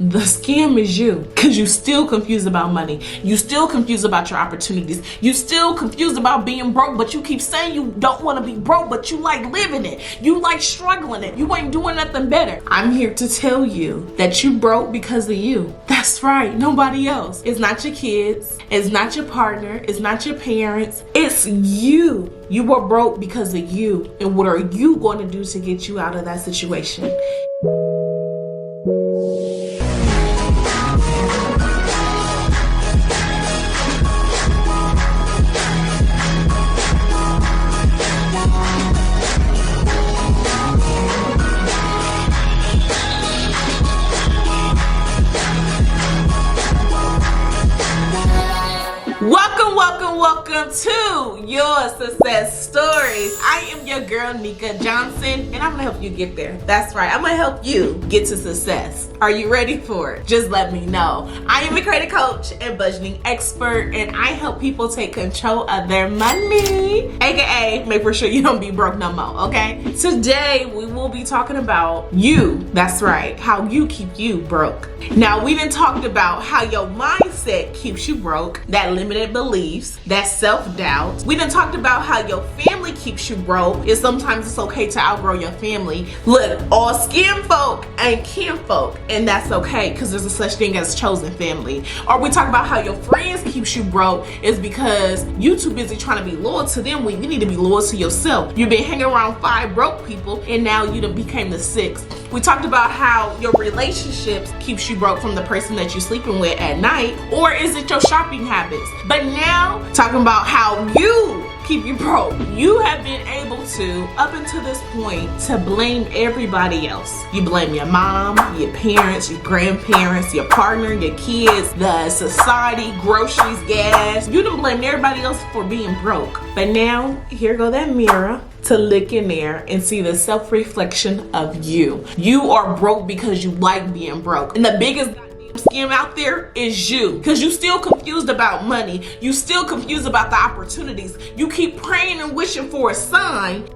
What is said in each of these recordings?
The scam is you, because you still confused about money. You still confused about your opportunities. You still confused about being broke, but you keep saying you don't want to be broke, but you like living it. You like struggling it. You ain't doing nothing better. I'm here to tell you that you broke because of you. That's right, nobody else. It's not your kids. It's not your partner. It's not your parents. It's you. You were broke because of you. And what are you going to do to get you out of that situation? Welcome to Your Success Stories. I am your girl, Nika Johnson, and I'm gonna help you get there. That's right, I'm gonna help you get to success. Are you ready for it? Just let me know. I am a credit coach and budgeting expert, and I help people take control of their money, aka make for sure you don't be broke no more, okay? Today, we will be talking about you. That's right, how you keep you broke. Now, we done talked about how your mindset keeps you broke, that limited beliefs, that self-doubt. We done talked about how your family keeps you broke, and sometimes it's okay to outgrow your family. Look, all skin folk ain't kin folk, and that's okay, because there's a such thing as chosen family. Or we talk about how your friends keeps you broke is because you too busy trying to be loyal to them when you need to be loyal to yourself. You've been hanging around 5 broke people, and now you done became the 6th. We talked about how your relationships keeps you broke from the person that you're sleeping with at night, or is it your shopping habits? But now, talking about how you keep you broke. You have been able to, up until this point, to blame everybody else. You blame your mom, your parents, your grandparents, your partner, your kids, the society, groceries, gas. You done blamed everybody else for being broke. But now, here go that mirror to look in there and see the self-reflection of you. You are broke because you like being broke. And the biggest scam out there is you, because you still confused about money. You still confused about the opportunities. You keep praying and wishing for a sign,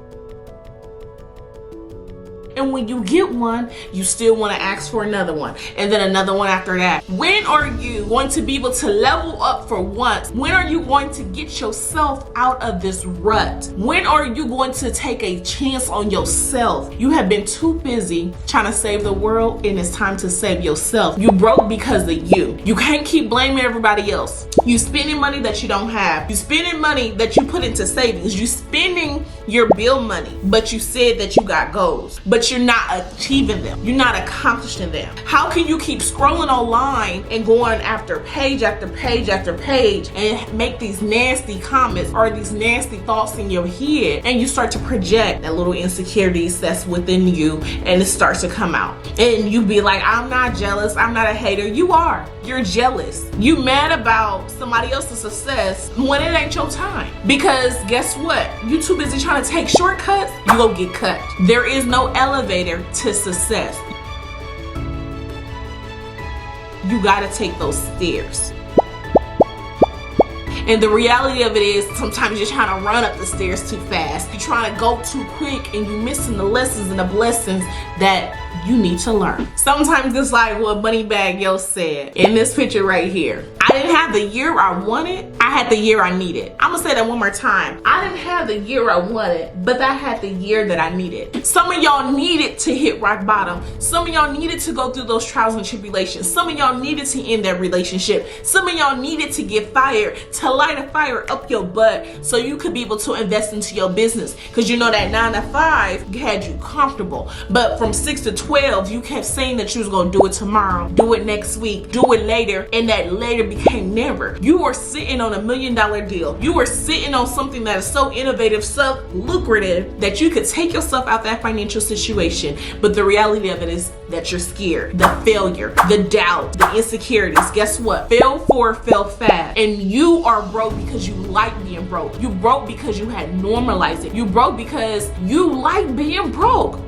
and when you get one, you still want to ask for another one, and then another one after that. When are you going to be able to level up for once? When are you going to get yourself out of this rut? When are you going to take a chance on yourself? You have been too busy trying to save the world, and it's time to save yourself. You broke because of you. You can't keep blaming everybody else. You spending money that you don't have. You spending money that you put into savings. You spending your bill money, but you said that you got goals, but you're not achieving them. You're not accomplishing them. How can you keep scrolling online and going after page after page after page and make these nasty comments or these nasty thoughts in your head, and you start to project that little insecurities that's within you, and it starts to come out, and you be like, I'm not jealous, I'm not a hater. You are. You're jealous. You mad about somebody else's success when it ain't your time. Because guess what? You too busy trying to take shortcuts, you go get cut. There is no elevator to success. You gotta take those stairs. And the reality of it is, sometimes you're trying to run up the stairs too fast. You're trying to go too quick, and you're missing the lessons and the blessings that you need to learn. Sometimes it's like what Moneybagg Yo said in this picture right here. I didn't have the year I wanted, I had the year I needed. I'm gonna say that one more time. I didn't have the year I wanted, but I had the year that I needed. Some of y'all needed to hit rock bottom. Some of y'all needed to go through those trials and tribulations. Some of y'all needed to end that relationship. Some of y'all needed to get fired, to light a fire up your butt so you could be able to invest into your business. Because you know that 9 to 5 had you comfortable. But from 6 to 12, you kept saying that you was gonna do it tomorrow, do it next week, do it later, and that later became never. You were sitting on $1 million deal. You were sitting on something that is so innovative, so lucrative, that you could take yourself out that financial situation. But the reality of it is that you're scared. The failure, the doubt, the insecurities. Guess what? Fail forward, fail fast. And you are broke because you like being broke. You broke because you had normalized it. You broke because you like being broke.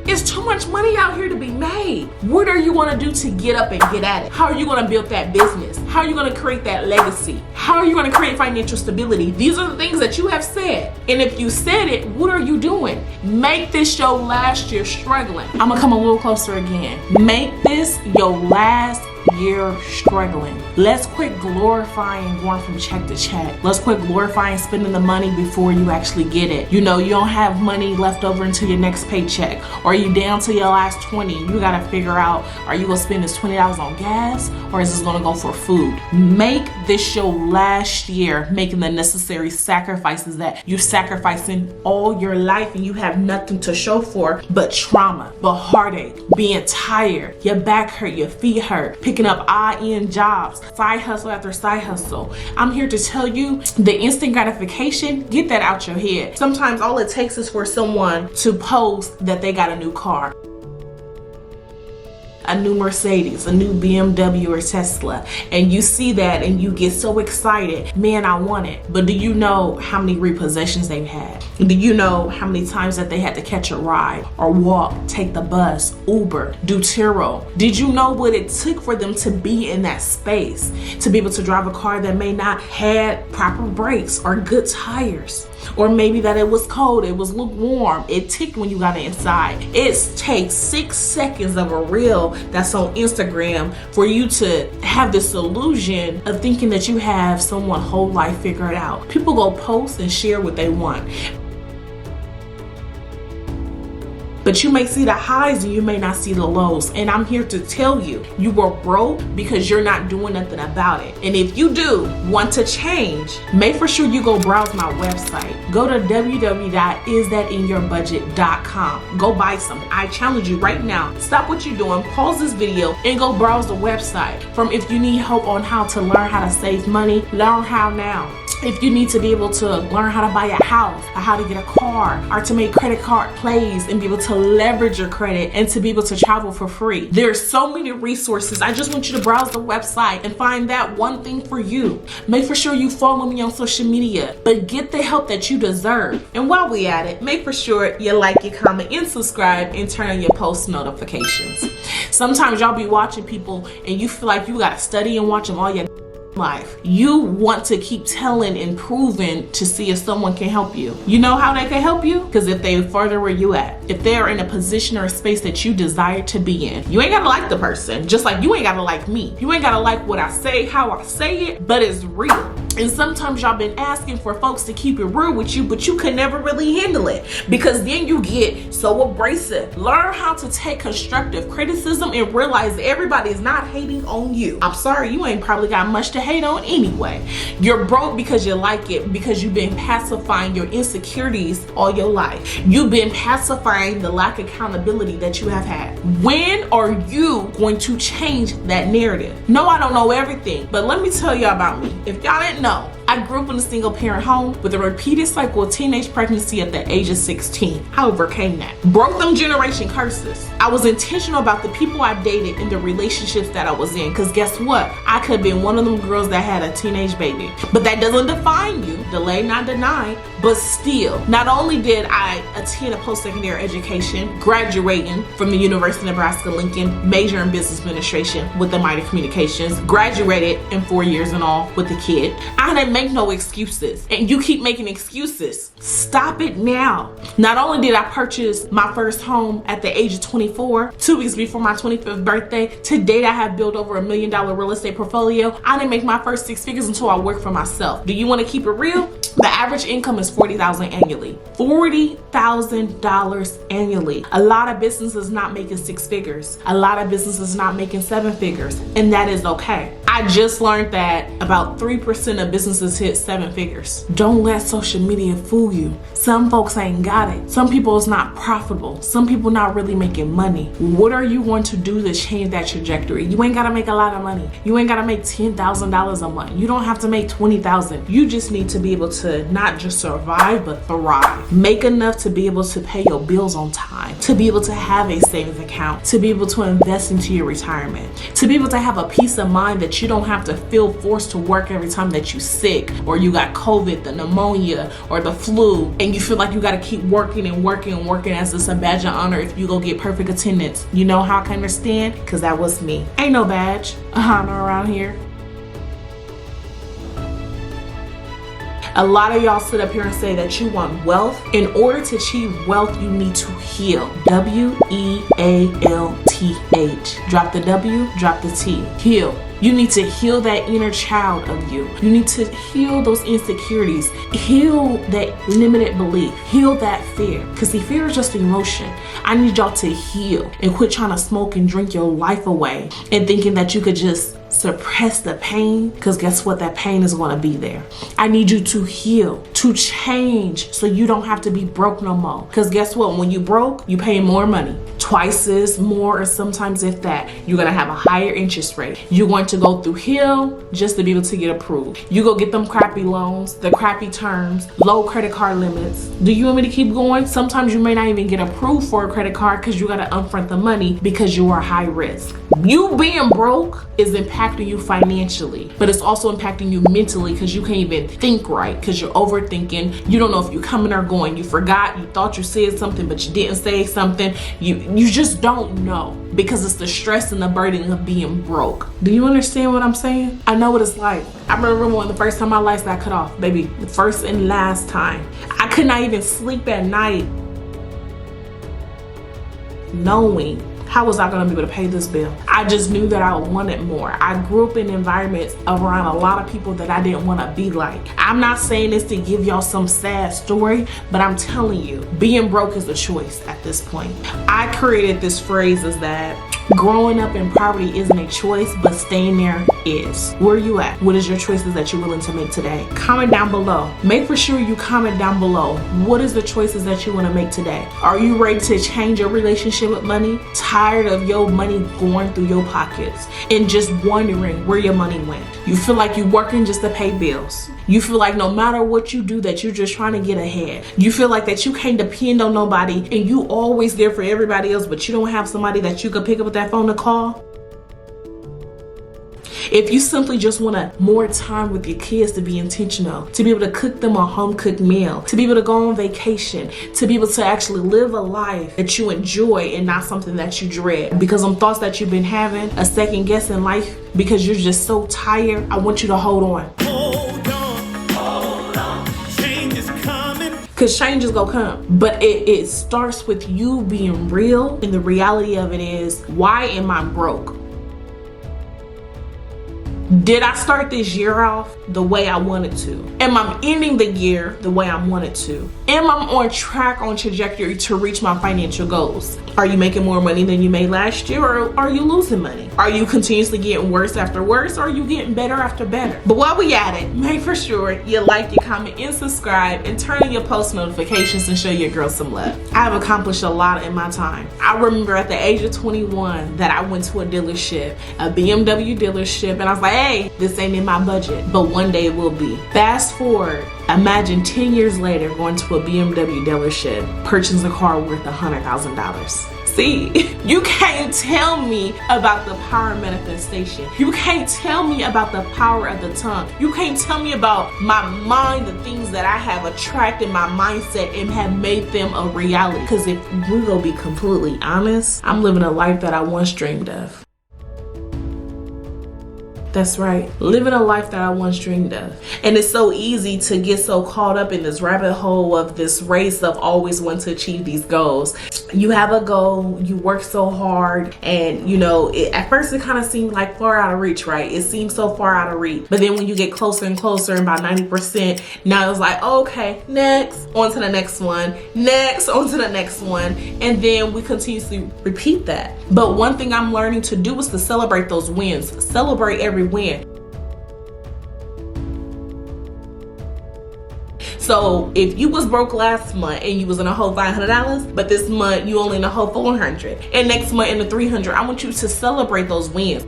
It's too much money out here to be made. What are you going to do to get up and get at it? How are you going to build that business? How are you going to create that legacy? How are you going to create financial stability? These are the things that you have said. And if you said it, what are you doing? Make this your last year struggling. I'm going to come a little closer again. Make this your last year struggling. Let's quit glorifying going from check to check. Let's quit glorifying spending the money before you actually get it. You know, you don't have money left over until your next paycheck, or you down to your last 20. You gotta figure out, are you gonna spend this $20 on gas, or is this gonna go for food? Make this your last year making the necessary sacrifices that you're sacrificing all your life, and you have nothing to show for but trauma, but heartache, being tired, your back hurt, your feet hurt, picking up odd-end jobs, side hustle after side hustle. I'm here to tell you, the instant gratification, get that out your head. Sometimes all it takes is for someone to post that they got a new car, a new Mercedes, a new BMW or Tesla, and you see that and you get so excited. Man, I want it. But do you know how many repossessions they've had? Do you know how many times that they had to catch a ride or walk, take the bus, Uber, do Turo? Did you know what it took for them to be in that space, to be able to drive a car that may not had proper brakes or good tires? Or maybe that it was cold, it was lukewarm, it ticked when you got inside. It takes 6 seconds of a reel that's on Instagram for you to have this illusion of thinking that you have someone's whole life figured out. People go post and share what they want. But you may see the highs and you may not see the lows. And I'm here to tell you, you were broke because you're not doing nothing about it. And if you do want to change, make for sure you go browse my website. Go to www.isthatInYourBudget.com. Go buy something. I challenge you right now. Stop what you're doing, pause this video, and go browse the website. From if you need help on how to learn how to save money, learn how now. If you need to be able to learn how to buy a house, or how to get a car, or to make credit card plays and be able to leverage your credit and to be able to travel for free. There's so many resources. I just want you to browse the website and find that one thing for you. Make for sure you follow me on social media, but get the help that you deserve. And while we at it, make for sure you like, you comment, and subscribe, and turn on your post notifications. Sometimes y'all be watching people and you feel like you gotta study and watch them all your life. You want to keep telling and proving to see if someone can help you. You know how they can help you? Because if they further where you at, if they're in a position or a space that you desire to be in, you ain't gotta like the person, just like you ain't gotta like me. You ain't gotta like what I say, how I say it, but it's real. And sometimes y'all been asking for folks to keep it real with you, but you can never really handle it because then you get so abrasive. Learn how to take constructive criticism and realize that everybody is not hating on you. I'm sorry, you ain't probably got much to hate on anyway. You're broke because you like it, because you've been pacifying your insecurities all your life. You've been pacifying the lack of accountability that you have had. When are you going to change that narrative? No, I don't know everything, but let me tell y'all about me. If y'all didn't know, I grew up in a single parent home with a repeated cycle of teenage pregnancy at the age of 16. I overcame that. Broke them generation curses. I was intentional about the people I dated and the relationships that I was in, because guess what? I could have been one of them girls that had a teenage baby. But that doesn't define you. Delayed, not denied. But still, not only did I attend a post-secondary education, graduating from the University of Nebraska-Lincoln, major in business administration with the MITRE Communications, graduated in 4 years and all with a kid. I didn't make no excuses, and you keep making excuses. Stop it now. Not only did I purchase my first home at the age of 24, 2 weeks before my 25th birthday, to date I have built over $1 million real estate portfolio. I didn't make my first 6 figures until I worked for myself. Do you want to keep it real? The average income is $40,000 annually. $40,000 annually. A lot of businesses not making 6 figures. A lot of businesses not making 7 figures, and that is okay. I just learned that about 3% of businesses hit 7 figures. Don't let social media fool you. Some folks ain't got it. Some people is not profitable. Some people not really making money. What are you going to do to change that trajectory? You ain't gotta make a lot of money. You ain't gotta make $10,000 a month. You don't have to make $20,000. You just need to be able to not just survive, but thrive. Make enough to be able to pay your bills on time, to be able to have a savings account, to be able to invest into your retirement, to be able to have a peace of mind that that you don't have to feel forced to work every time that you're sick, or you got COVID, the pneumonia, or the flu, and you feel like you got to keep working and working and working as it's a badge of honor if you go get perfect attendance. You know how I can understand? Because that was me. Ain't no badge of honor around here. A lot of y'all sit up here and say that you want wealth. In order to achieve wealth, you need to heal. W-E-A-L-T-H. Drop the W, drop the T. Heal. You need to heal that inner child of you. You need to heal those insecurities. Heal that limited belief. Heal that fear. Because see, fear is just an emotion. I need y'all to heal and quit trying to smoke and drink your life away and thinking that you could just suppress the pain, because guess what? That pain is going to be there. I need you to heal, to change, so you don't have to be broke no more. Because guess what? When you broke, you pay more money, twice as more, or sometimes if that. You're going to have a higher interest rate. You're going to go through hell just to be able to get approved. You go get them crappy loans, the crappy terms, low credit card limits. Do you want me to keep going? Sometimes you may not even get approved for a credit card because you got to upfront the money because you are high risk. You being broke is impacting you financially, but it's also impacting you mentally because you can't even think right because you're overthinking. You don't know if you're coming or going. You forgot. You thought you said something, but you didn't say something. You just don't know because it's the stress and the burden of being broke. Do you understand what I'm saying? I know what it's like. I remember when the first time my lights got cut off, baby, the first and last time. I could not even sleep at night knowing how was I going to be able to pay this bill? I just knew that I wanted more. I grew up in environments around a lot of people that I didn't want to be like. I'm not saying this to give y'all some sad story, but I'm telling you, being broke is a choice at this point. I created this phrase is that growing up in poverty isn't a choice, but staying there is. Where are you at? What is your choices that you're willing to make today? Comment down below. Make for sure you comment down below. What is the choices that you want to make today? Are you ready to change your relationship with money? Tired of your money going through your pockets and just wondering where your money went? You feel like you're working just to pay bills. You feel like no matter what you do that you're just trying to get ahead. You feel like that you can't depend on nobody and you always there for everybody else, but you don't have somebody that you could pick up that phone to call. If you simply just want more time with your kids, to be intentional, to be able to cook them a home cooked meal, to be able to go on vacation, to be able to actually live a life that you enjoy and not something that you dread, because them thoughts that you've been having, a second guess in life because you're just so tired, I want you to hold on. Hold on. Change is coming. Because change is gonna come. But it starts with you being real, and the reality of it is, why am I broke? Did I start this year off the way I wanted to? Am I ending the year the way I wanted to? Am I on track, on trajectory to reach my financial goals? Are you making more money than you made last year, or are you losing money? Are you continuously getting worse after worse, or are you getting better after better? But while we at it, make for sure you like, you comment, and subscribe, and turn on your post notifications and show your girl some love. I have accomplished a lot in my time. I remember at the age of 21 that I went to a dealership, a BMW dealership, and I was like, hey, this ain't in my budget, but one day it will be. Fast forward, imagine 10 years later going to a BMW dealership, purchasing a car worth $100,000. See, you can't tell me about the power of manifestation. You can't tell me about the power of the tongue. You can't tell me about my mind, the things that I have attracted my mindset and have made them a reality. Because if we're gonna be completely honest, I'm living a life that I once dreamed of. That's right, living a life that I once dreamed of. And it's so easy to get so caught up in this rabbit hole of this race of always wanting to achieve these goals. You have a goal, you work so hard, and you know, at first it kind of seemed like far out of reach, right? It seems so far out of reach. But then when you get closer and closer, and about 90%, now it's like, okay, next, on to the next one, next, on to the next one. And then we continuously repeat that. But one thing I'm learning to do is to celebrate those wins, celebrate every win. So if you was broke last month and you was in a whole $500, but this month you only in a whole $400, and next month in the $300, I want you to celebrate those wins.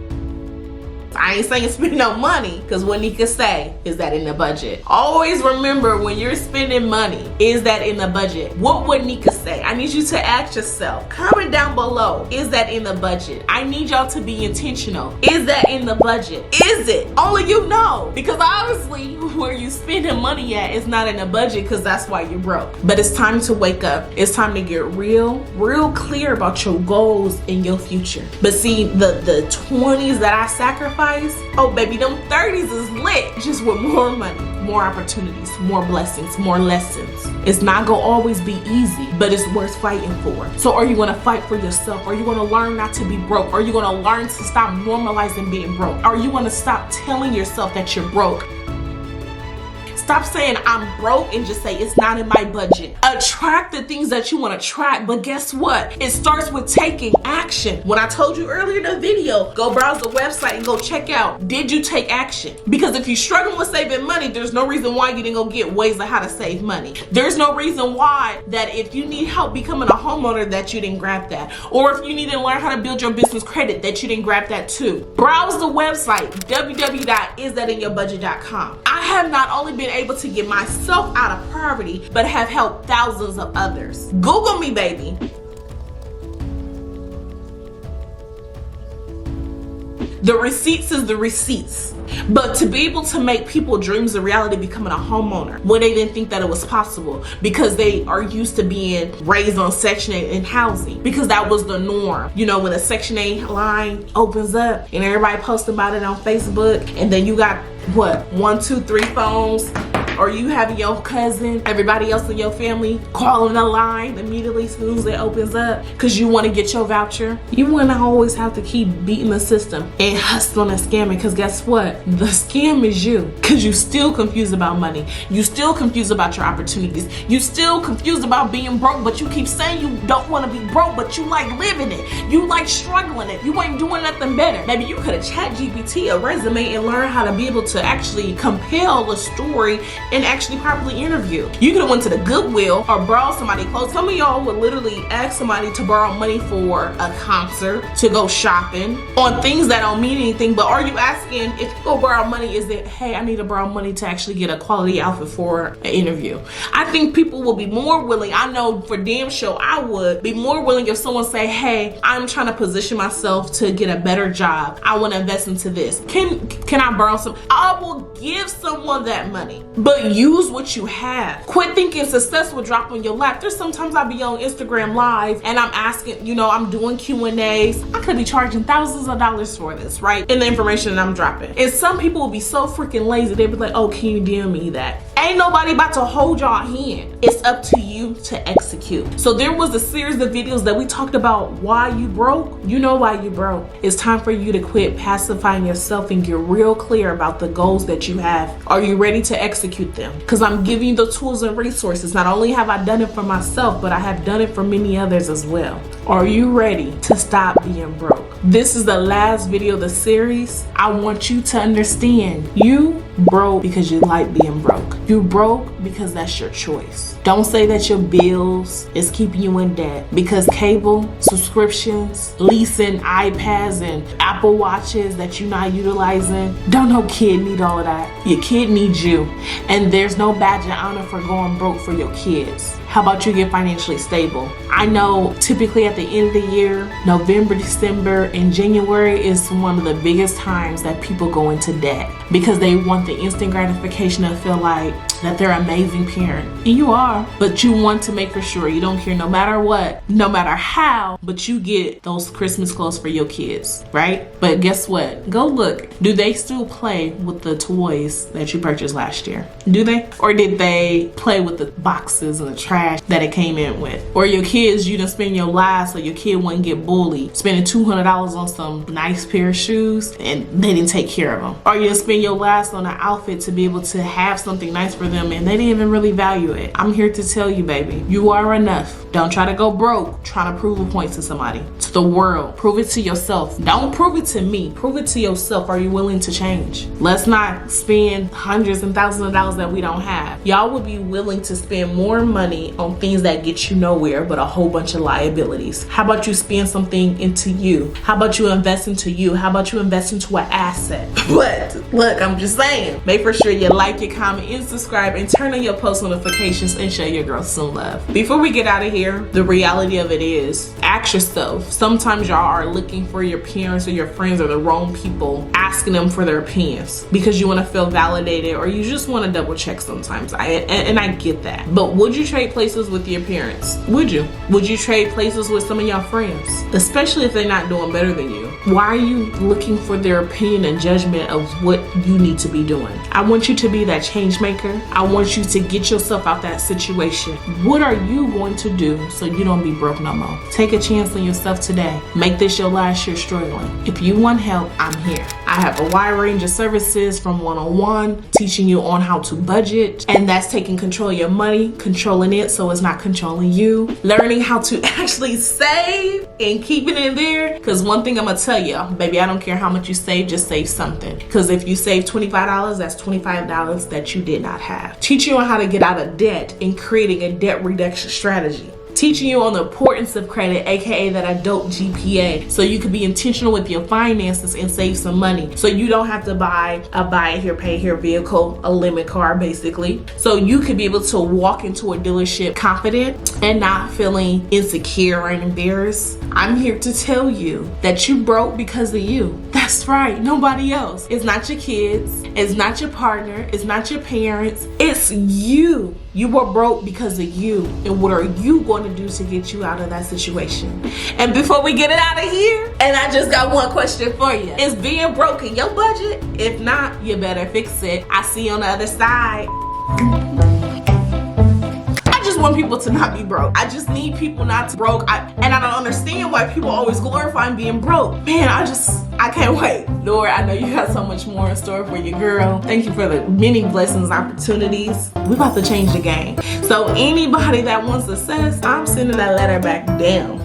I ain't saying spend no money, because what Nika say is that in the budget. Always remember, when you're spending money, is that in the budget? What would Nika say? I need you to ask yourself. Comment down below. Is that in the budget? I need y'all to be intentional. Is that in the budget? Is it? Only you know. Because obviously where you spending money at is not in the budget, because that's why you're broke. But it's time to wake up. It's time to get real clear about your goals and your future. But see, the 20s that I sacrificed, oh baby, them 30s is lit. Just with more money, more opportunities, more blessings, more lessons. It's not gonna always be easy, but it's worth fighting for. So are you gonna fight for yourself? Are you gonna learn not to be broke? Are you gonna learn to stop normalizing being broke? Are you gonna stop telling yourself that you're broke? Stop saying I'm broke and just say it's not in my budget. Attract the things that you want to attract, but guess what? It starts with taking action. When I told you earlier in the video, go browse the website and go check out, did you take action? Because if you're struggling with saving money, there's no reason why you didn't go get ways of how to save money. There's no reason why that if you need help becoming a homeowner that you didn't grab that. Or if you need to learn how to build your business credit that you didn't grab that too. Browse the website, www.isthatInYourBudget.com. I have not only been able to get myself out of poverty, but have helped thousands of others. Google me, baby. The receipts is the receipts. But to be able to make people dreams a reality, becoming a homeowner when they didn't think that it was possible, because they are used to being raised on Section 8 in housing, because that was the norm. You know, when a Section 8 line opens up and everybody posts about it on Facebook, and then you got what, 1, 2, 3 phones, or you have your cousin, everybody else in your family calling the line immediately as soon as it opens up because you want to get your voucher. You want to always have to keep beating the system and hustling and scamming, because guess what? The scam is you, because you still confused about money. You still confused about your opportunities. You still confused about being broke, but you keep saying you don't want to be broke, but you like living it. You like struggling it. You ain't doing nothing better. Maybe you could have chat GPT a resume and learn how to be able to actually compel a story and actually properly interview. You could have went to the Goodwill or borrowed somebody clothes. Some of y'all would literally ask somebody to borrow money for a concert, to go shopping, on things that don't mean anything. But are you asking, if you go borrow money, is it, hey, I need to borrow money to actually get a quality outfit for an interview? I think people will be more willing. I know for damn sure I would be more willing if someone say, hey, I'm trying to position myself to get a better job. I want to invest into this. Can I borrow some? I will give someone that money, but use what you have. Quit thinking success will drop on your lap. There's sometimes I'll be on Instagram live and I'm asking, you know, I'm doing Q&As. I could be charging thousands of dollars for this, right? In the information that I'm dropping. And some people will be so freaking lazy. They'll be like, oh, can you DM me that? Ain't nobody about to hold y'all hand. It's up to you to execute. So there was a series of videos that we talked about why you broke. You know why you broke. It's time for you to quit pacifying yourself and get real clear about the goals that you have. Are you ready to execute them? Because I'm giving you the tools and resources. Not only have I done it for myself, but I have done it for many others as well. Are you ready to stop being broke? This is the last video of the series. I want you to understand, you broke because you like being broke. You broke because that's your choice. Don't say that your bills is keeping you in debt, because cable, subscriptions, leasing iPads and Apple Watches that you're not utilizing, don't no kid need all of that. Your kid needs you, and there's no badge of honor for going broke for your kids. How about you get financially stable? I know typically at the end of the year, November, December, and January is one of the biggest times that people go into debt, because they want the instant gratification to feel like that they're an amazing parent. And you are, but you want to make for sure you don't care no matter what, no matter how, but you get those Christmas clothes for your kids, right? But guess what? Go look. Do they still play with the toys that you purchased last year? Do they? Or did they play with the boxes and the trash that it came in with? Or your kids, you done spend your last so your kid wouldn't get bullied, spending $200 on some nice pair of shoes and they didn't take care of them. Or you done spend your last on an outfit to be able to have something nice for them and they didn't even really value it. I'm here to tell you, baby, you are enough. Don't try to go broke trying to prove a point to somebody, to the world. Prove it to yourself. Don't prove it to me. Prove it to yourself. Are you willing to change? Let's not spend hundreds and thousands of dollars that we don't have. Y'all would be willing to spend more money money on things that get you nowhere but a whole bunch of liabilities? How about you spend something into you? How about you invest into you? How about you invest into an asset? But look, I'm just saying, make for sure you like, you comment, and subscribe, and turn on your post notifications and show your girl some love. Before we get out of here, the reality of it is, ask yourself, sometimes y'all are looking for your parents or your friends or the wrong people, asking them for their opinions because you want to feel validated or you just want to double check sometimes. And I get that. But would you trade places with your parents? Would you? Would you trade places with some of your friends? Especially if they're not doing better than you. Why are you looking for their opinion and judgment of what you need to be doing? I want you to be that change maker. I want you to get yourself out that situation. What are you going to do so you don't be broke no more? Take a chance on yourself today. Make this your last year struggling. If you want help, I'm here. I have a wide range of services from one-on-one, teaching you on how to budget, and that's taking control of your money, controlling it so it's not controlling you, learning how to actually save and keep it in there. Because one thing I'm gonna tell you, baby, I don't care how much you save, just save something. Because if you save $25, that's $25 that you did not have. Teaching you on how to get out of debt and creating a debt reduction strategy. Teaching you on the importance of credit, aka that adult GPA, so you can be intentional with your finances and save some money. So you don't have to buy a buy it here, pay here vehicle, a limit car basically. So you could be able to walk into a dealership confident and not feeling insecure and embarrassed. I'm here to tell you that you broke because of you. That's right, nobody else. It's not your kids, it's not your partner, it's not your parents, it's you. You were broke because of you. And what are you going to do to get you out of that situation? And before we get it out of here, and I just got one question for you. Is being broke in your budget? If not, you better fix it. I see you on the other side. I just want people to not be broke. I just need people not to broke. And I don't understand why people always glorifying being broke. Man, I can't wait. Lord, I know you got so much more in store for your girl. Thank you for the many blessings, opportunities. We're about to change the game. So anybody that wants success, I'm sending that letter back down.